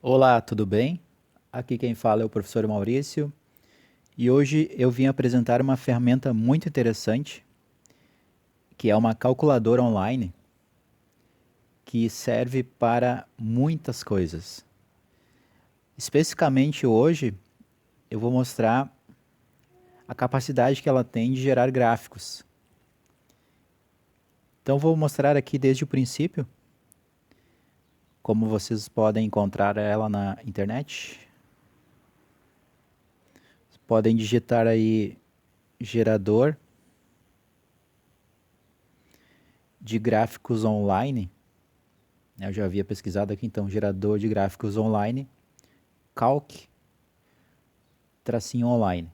Olá, tudo bem? Aqui quem fala é o professor Maurício e hoje eu vim apresentar uma ferramenta muito interessante que é uma calculadora online que serve para muitas coisas. Especificamente hoje eu vou mostrar a capacidade que ela tem de gerar gráficos. Então vou mostrar aqui desde o princípio como vocês podem encontrar ela na internet. Podem digitar aí gerador de gráficos online. Eu já havia pesquisado aqui, então, gerador de gráficos online, calc, tracinho online.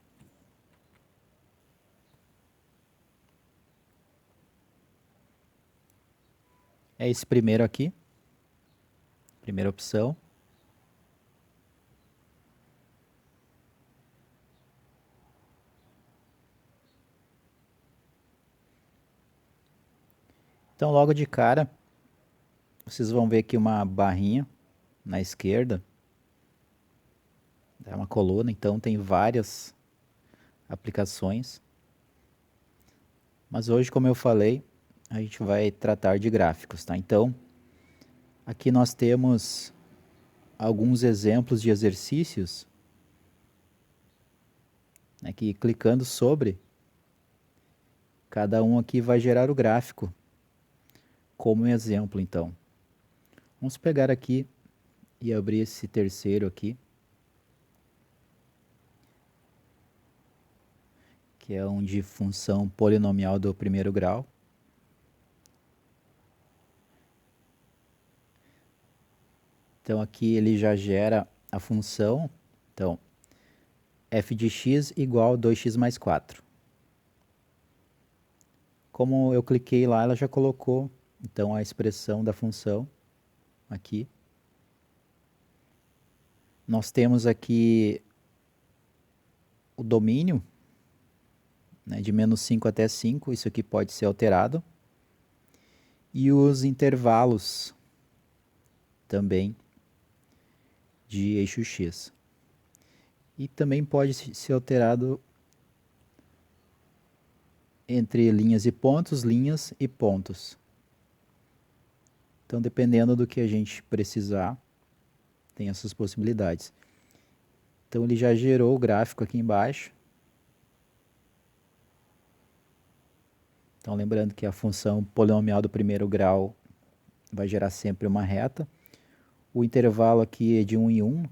É esse primeiro aqui, primeira opção. Então, logo de cara, vocês vão ver aqui uma barrinha na esquerda, é uma coluna, então tem várias aplicações. Mas hoje, como eu falei, a gente vai tratar de gráficos, tá? Então, aqui nós temos alguns exemplos de exercícios, né, que clicando sobre, cada um aqui vai gerar o gráfico, como exemplo, então. Vamos pegar aqui e abrir esse terceiro aqui, que é um de função polinomial do primeiro grau. Então aqui ele já gera a função, então, f de x igual a 2x mais 4. Como eu cliquei lá, ela já colocou, então, a expressão da função aqui. Nós temos aqui o domínio, né, de menos 5 até 5, isso aqui pode ser alterado. E os intervalos também de eixo x. E também pode ser alterado entre linhas e pontos, linhas e pontos. Então, dependendo do que a gente precisar, tem essas possibilidades. Então, ele já gerou o gráfico aqui embaixo. Então, lembrando que a função polinomial do primeiro grau vai gerar sempre uma reta. O intervalo aqui é de 1 em 1.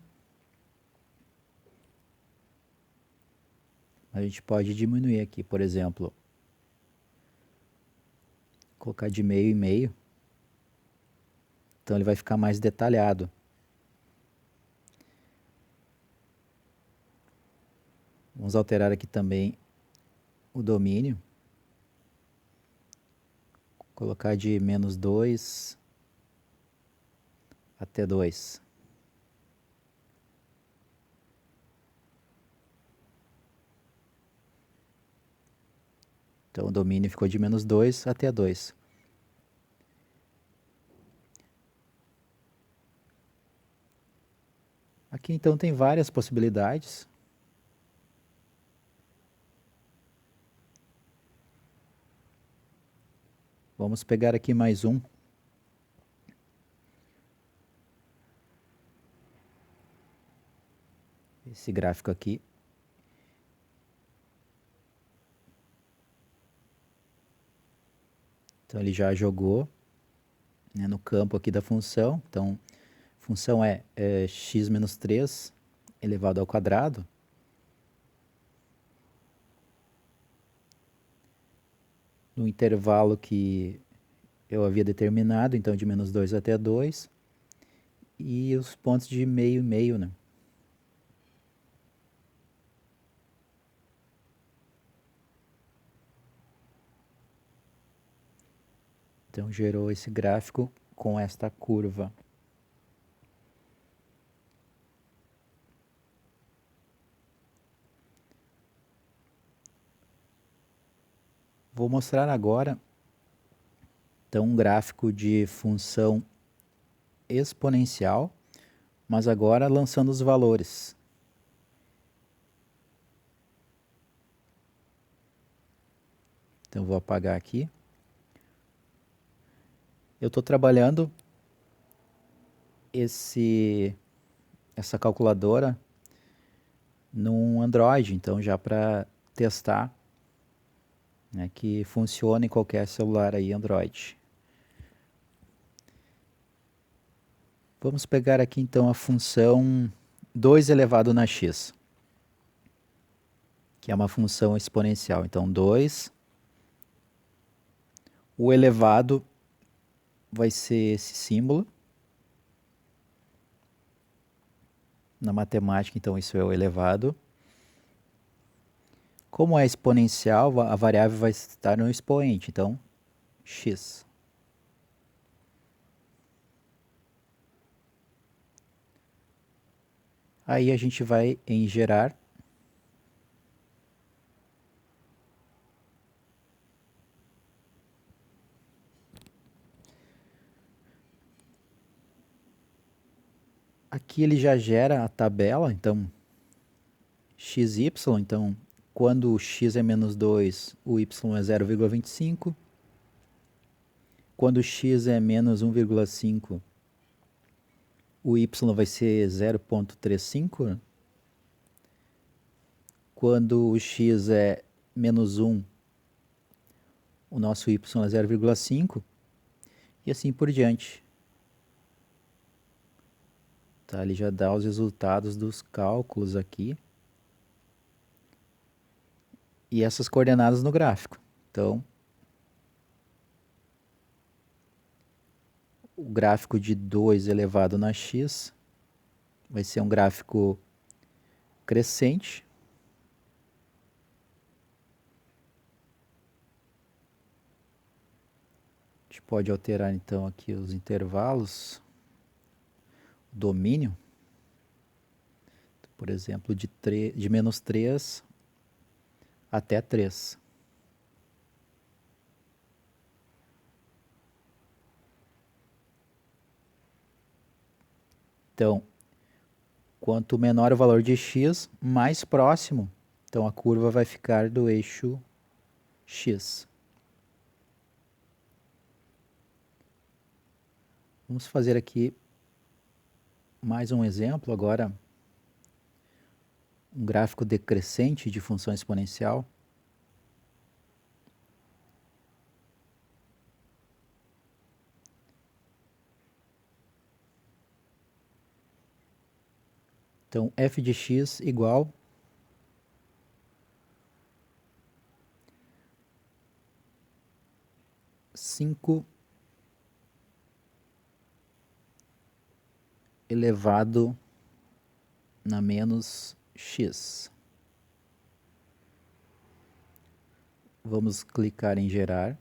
A gente pode diminuir aqui, por exemplo, colocar de meio em meio. Então, ele vai ficar mais detalhado. Vamos alterar aqui também o domínio. Colocar de menos 2 até 2. Então o domínio ficou de menos 2 até 2. Aqui então tem várias possibilidades. Vamos pegar aqui mais um. Esse gráfico aqui. Então ele já jogou, né, no campo aqui da função. Então a função é x menos 3 elevado ao quadrado. No intervalo que eu havia determinado, então de menos 2 até 2. E os pontos de meio e meio, né? Então gerou esse gráfico com esta curva. Vou mostrar agora então um gráfico de função exponencial mas agora lançando os valores. Então vou apagar aqui. Eu estou trabalhando essa calculadora num Android, então já para testar, né, que funciona em qualquer celular aí Android. Vamos pegar aqui então a função 2 elevado na x, que é uma função exponencial. Então 2, o elevado vai ser esse símbolo. Na matemática, então, isso é o elevado. Como é exponencial, a variável vai estar no expoente, então, x. Aí a gente vai em gerar. Aqui ele já gera a tabela, então, xy, então, quando o x é menos 2, o y é 0,25. Quando o x é menos 1,5, o y vai ser 0,35. Né? Quando o x é menos 1, o nosso y é 0,5. E assim por diante. Tá, ele já dá os resultados dos cálculos aqui. E essas coordenadas no gráfico. Então, o gráfico de 2 elevado na x vai ser um gráfico crescente. A gente pode alterar então aqui os intervalos, o domínio. Por exemplo, de menos 3 até 3. Então, quanto menor o valor de x, mais próximo. Então, a curva vai ficar do eixo x. Vamos fazer aqui mais um exemplo agora. Um gráfico decrescente de função exponencial. Então, f de x igual cinco elevado na menos x. Vamos clicar em gerar.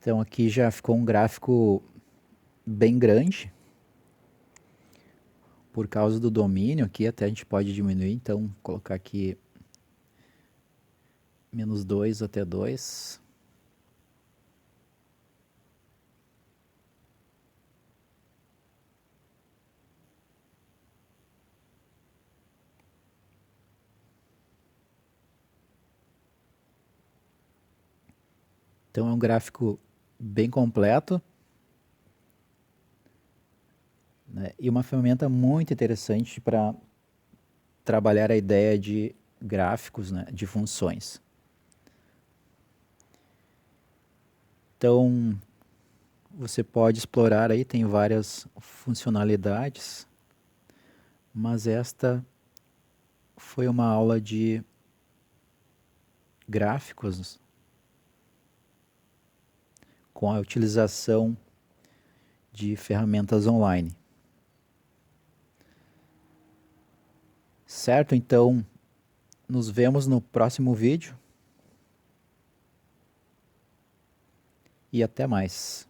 Então aqui já ficou um gráfico bem grande. Por causa do domínio aqui, até a gente pode diminuir, então colocar aqui menos 2 até 2. Então é um gráfico bem completo, né? E uma ferramenta muito interessante para trabalhar a ideia de gráficos, né, de funções. Então, você pode explorar aí, tem várias funcionalidades, mas esta foi uma aula de gráficos com a utilização de ferramentas online. Certo? Então, nos vemos no próximo vídeo. E até mais.